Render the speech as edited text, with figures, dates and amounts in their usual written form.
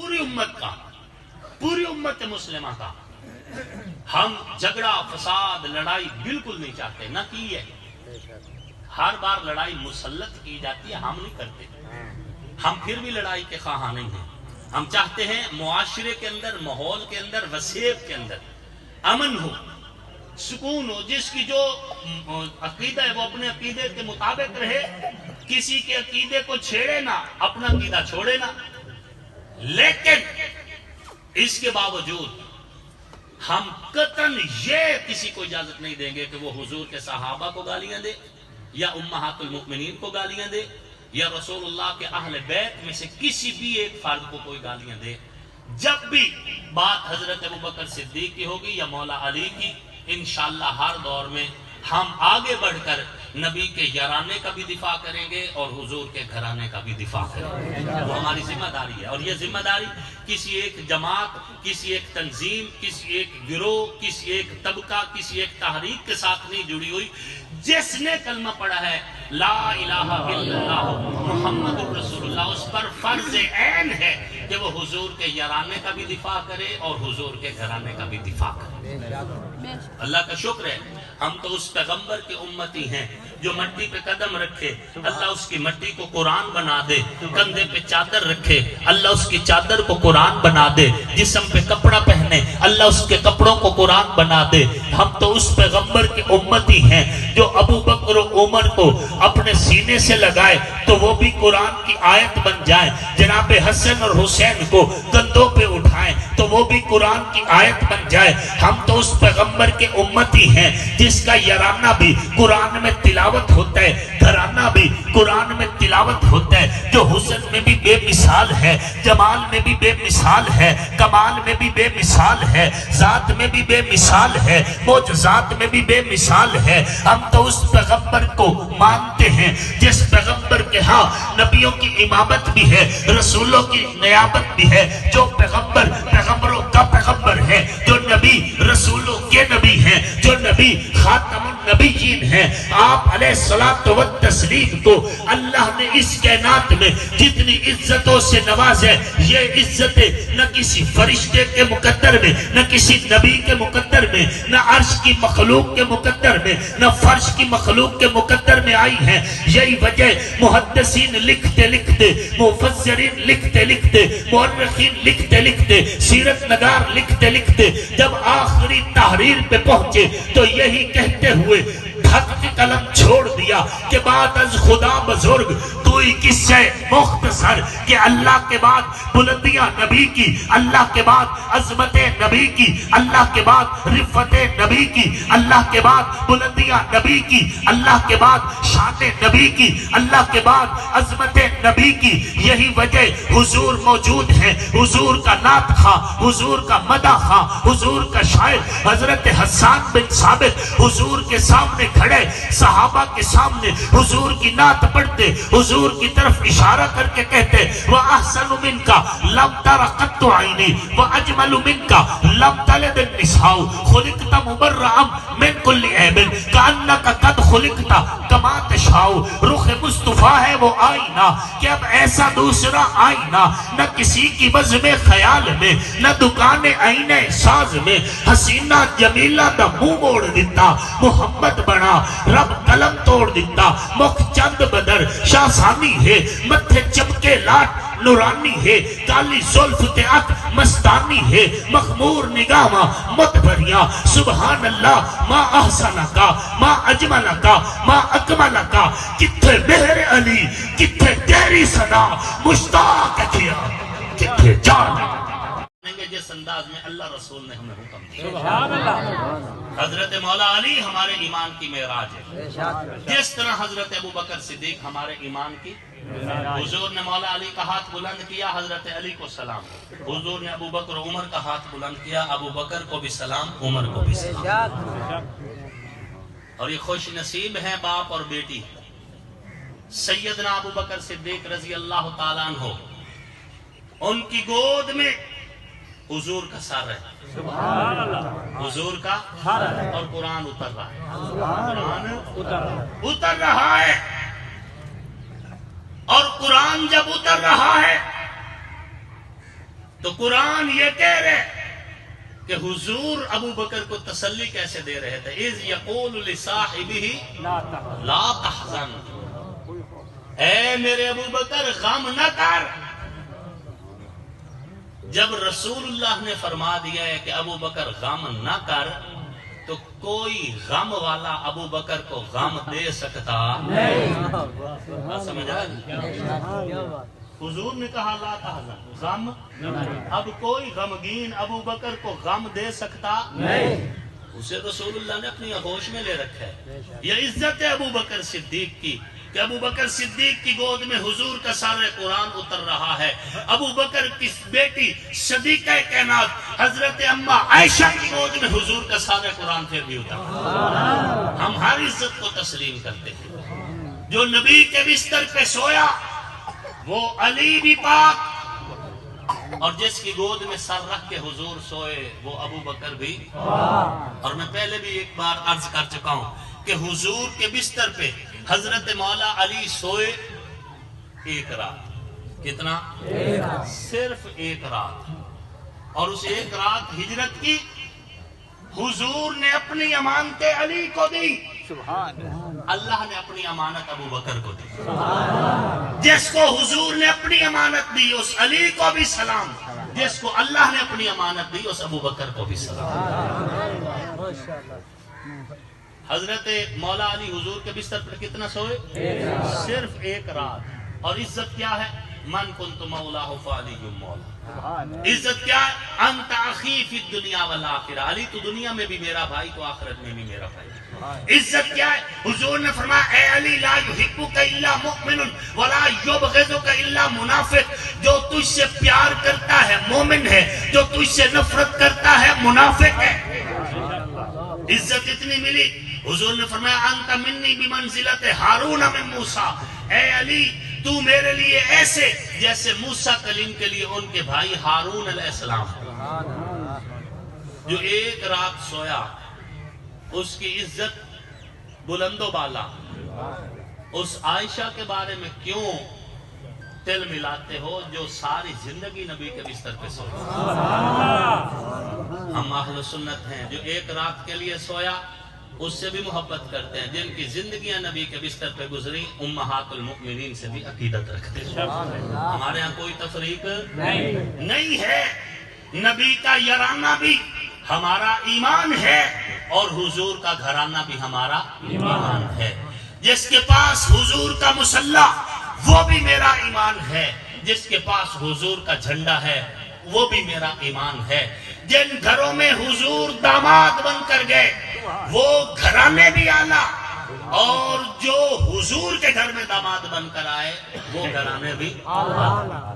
पूरी उम्मत मुस्लिमा का हम झगड़ा फसाद लड़ाई बिल्कुल नहीं चाहते, न की है। हर बार लड़ाई मुसल्लत की जाती है, हम नहीं करते। हम फिर भी लड़ाई के ख्वाह नहीं हैं। हम चाहते हैं मुआशरे के अंदर, माहौल के अंदर, वसेब के अंदर अमन हो, सुकून हो। जिसकी जो अकीदा है वो अपने अकीदे के मुताबिक रहे, किसी के अकीदे को छेड़े ना, अपना अकीदा छोड़े ना। लेकिन इसके बावजूद हम कतन ये किसी को इजाजत नहीं देंगे कि वो हुजूर के सहाबा को गालियां दे, या उम्महातुल मुमिनीन को गालियां दे, या रसूलुल्लाह के अहले बैत में से किसी भी एक फर्द को कोई गालियां दे। जब भी बात हजरत अबू बकर सिद्दीक की होगी या मौला अली की, इंशाअल्लाह हर दौर में हम आगे बढ़कर नबी के याराने का भी दिफा करेंगे और हुजूर के घराने का भी दिफा करेंगे। वो हमारी जिम्मेदारी है। और ये जिम्मेदारी किसी एक जमात, किसी एक तंजीम, किसी एक गिरोह, किसी एक तबका, किसी एक तहरीक के साथ नहीं जुड़ी हुई। जिसने कलमा पढ़ा है ला इलाहा इल्लल्लाह मुहम्मदुर रसूलुल्लाह, उस पर फर्ज ऐन है कि वो हुजूर के याराने का भी दिफा करे और हुजूर के घराने का भी दिफा करे। अल्लाह का शुक्र है हम तो उस पैगंबर के उम्मती हैं जो मट्टी पे कदम रखे, अल्लाह उसकी मट्टी को कुरान बना दे। कंधे पे चादर रखे, अल्लाह उसकी चादर को कुरान बना दे। जिस्म पे कपड़ा पहने, अल्लाह उसके कपड़ों को कुरान बना दे। हम तो उस पैगंबर के उम्मती हैं जो अबू बकर और उमर को अपने सीने से लगाए तो वो भी कुरान की आयत बन जाए। जनाब हसन और हुसैन को कंधों पे उठाएं तो वो भी कुरान की आयत बन जाए। हम तो उस पैगंबर के उम्मती हैं जिसका याराना भी कुरान में तिलावत होता है, घराना भी कुरान में तिलावत होता है। जो हुस्न में भी बेमिसाल है, जमाल में भी बेमिसाल है, कमाल में भी बेमिसाल है, जात में भी बेमिसाल है, मोजज़ात में भी बेमिसाल है। हम तो उस पैगंबर को मानते हैं जिस पैगंबर के हाँ नबियों की इमामत भी है, रसूलों की नियामत भी है। जो पैगंबर पैगंबरों का पैगंबर है, जो नबी रसूलों के नबी हैं, जो नबी खातमुन नबीयीन हैं, आप अलैहिस्सलातु व तस्लीम को अल्लाह ने इस कायनात में जितनी इज्जतों से नवाजे, ये इज्जतें न किसी फरिश्ते के मुकद्दर में, न किसी नबी के मुकद्दर में, न अर्श की मखलूक के मुकद्दर में, न फर्श की मखलूक के मुकद्दर में आई हैं। यही वजह मुहद्दिसीन लिखते लिखते, मुफस्सिरीन लिखते लिखते, मुअर्रिखीन लिखते लिखते, सीरत नगार लिखते लिखते जब आखिरी तहरीर पे पहुंचे तो यही कहते हुए ढक के कलम छोड़ दिया कि बात अज खुदा बुजुर्ग कोई किस्से मुख्तसर के अल्लाह के बाद बुलंदियां नबी की, अल्लाह के बाद अजमते नबी की, अल्लाह के बाद रिफते नबी की, अल्लाह के बाद बुलंदियां नबी की, अल्लाह के बाद शान नबी की, अल्लाह के बाद अजमते नबी की। यही वजह हुजूर मौजूद है, हुजूर का नात खा, हुजूर का मदा खा, हुजूर का शायर हजरत हसन बिन साबित हुजूर के सामने खड़े, सहाबा के सामने हुजूर की नात पढ़ते, हुजूर की तरफ इशारा करके कहते व अहसनु मिनका लम तरा कत्तु आईनी व अजमलु मिनका लम तलिद निसाउ खुलिकता मुबर्रअम मिन कुल्ली ऐबिन कान्नका कद खुलिकता कमा तशाउ। रुख मुस्तफा है वो आईना कि अब ऐसा दूसरा आईना न किसी की बज़्म ख्याल में, न दुकाने आईने साज में। हसीना जमीला दा मुंह मोड़ दिता, मुहम्मद बना रब कलम तोड़ दिता। मुख चंद बदर शाहसानी है, मत्थे चमके लाट नूरानी है, काली जुल्फ ते अख मस्तानी है, मखमूर निगामा मत भरिया। सुभान अल्लाह मा अहसन का, मा अजमल का, मा अकमल का। किथे मेहर अली, किथे तेरी सना, मुश्ताक किया किथे जान। जिस अंदाज में अल्लाह रसूल ने हमें हुक्म दिया, सुभान अल्लाह। हजरत मौला अली हमारे ईमान की मेराज है। जिस तरह हजरत अबू बकर सिद्दीक हमारे ईमान की, हुजूर ने मौला अली का हाथ बुलंद किया, हजरत अली को सलाम। हुजूर ने अबू बकर उमर का हाथ बुलंद किया, अबू बकर को भी सलाम, उमर को भी सलाम। और ये खुश नसीब है बाप और बेटी, सैयदना अबू बकर सिद्दीक रजी अल्लाह ताला अन्हु, उनकी गोद में हुजूर का सर है, सुभान अल्लाह, हुजूर का सर है और कुरान उतर रहा है, कुरान उतर रहा है। और कुरान जब उतर रहा है تو قرآن یہ کہہ رہے کہ حضور ابو بکر کو تسلی کیسے دے رہے تھے؟ اذ یقول لصاحبہ لا تحزن، اے میرے ابو بکر غم نہ کر۔ جب رسول اللہ نے فرما دیا ہے کہ ابو بکر غم نہ کر، تو کوئی غم والا ابو بکر کو غم دے سکتا نہیں۔ سمجھا؟ حضور نے کہا لا تحزن، غم، اب کوئی غمگین ابو بکر کو غم دے سکتا نہیں۔ اسے رسول اللہ نے اپنی آغوش میں لے رکھا ہے۔ یہ عزت ہے ابو بکر صدیق کی کہ ابو بکر صدیق کی گود میں حضور کا سارے قرآن اتر رہا ہے۔ ابو بکر کی بیٹی صدیقہ کائنات حضرت اماں عائشہ کی گود میں حضور کا سارے قرآن پھر بھی اتر رہا ہے۔ ہم ہر عزت کو تسلیم کرتے ہیں۔ جو نبی کے بستر پہ سویا وہ علی بھی پاک، اور جس کی گود میں سر رکھ کے حضور سوئے وہ ابو بکر بھی۔ اور میں پہلے بھی ایک بار عرض کر چکا ہوں کہ حضور کے بستر پہ حضرت مولا علی سوئے ایک رات۔ کتنا؟ صرف ایک رات۔ اور اس ایک رات ہجرت کی حضور نے اپنی امانت علی کو دی، اللہ نے اپنی امانت ابو بکر کو دی۔ جس کو حضور نے اپنی امانت دی اس علی کو بھی سلام، جس کو اللہ نے اپنی امانت دی اس ابو بکر کو بھی سلام۔ حضرت مولا علی حضور کے بستر پر کتنا سوئے؟ صرف ایک رات۔ اور عزت کیا ہے؟ من کنت مولاہ فعلی مولا۔ عزت کیا ہے؟ انت اخی فی الدنیا والآخرہ، علی تو دنیا میں بھی میرا بھائی تو آخرت میں بھی میرا بھائی۔ عزت کیا ہے؟ حضور نے فرمایا اے علی لا یحبک الا مؤمن ولا یبغضک الا منافق، جو تجھ سے پیار کرتا ہے مومن ہے، جو تجھ سے نفرت کرتا ہے منافق ہے۔ عزت اتنی ملی، حضور نے فرمایا انت منی بمنزلت ہارون من موسیٰ، اے علی تو میرے لیے ایسے جیسے موسیٰ کلیم کے لیے ان کے بھائی ہارون علیہ السلام۔ جو ایک رات سویا اس کی عزت بلند و بالا۔ اس عائشہ کے بارے میں کیوں تل ملاتے ہو جو ساری زندگی نبی کے بستر پہ سوئی؟ ہم اہل سنت ہیں، جو ایک رات کے لیے سویا اس سے بھی محبت کرتے ہیں، جن کی زندگیاں نبی کے بستر پہ گزری امہات المؤمنین سے بھی عقیدت رکھتے ہیں۔ ہمارے ہاں کوئی تفریق نہیں ہے۔ نبی کا یارانہ بھی ہمارا ایمان ہے اور حضور کا گھرانہ بھی ہمارا ایمان ہے۔ جس کے پاس حضور کا مصلی وہ بھی میرا ایمان ہے، جس کے پاس حضور کا جھنڈا ہے وہ بھی میرا ایمان ہے۔ جن گھروں میں حضور داماد بن کر گئے وہ گھرانے بھی اعلیٰ، اور جو حضور کے گھر میں داماد بن کر آئے وہ گھرانے بھی اعلیٰ۔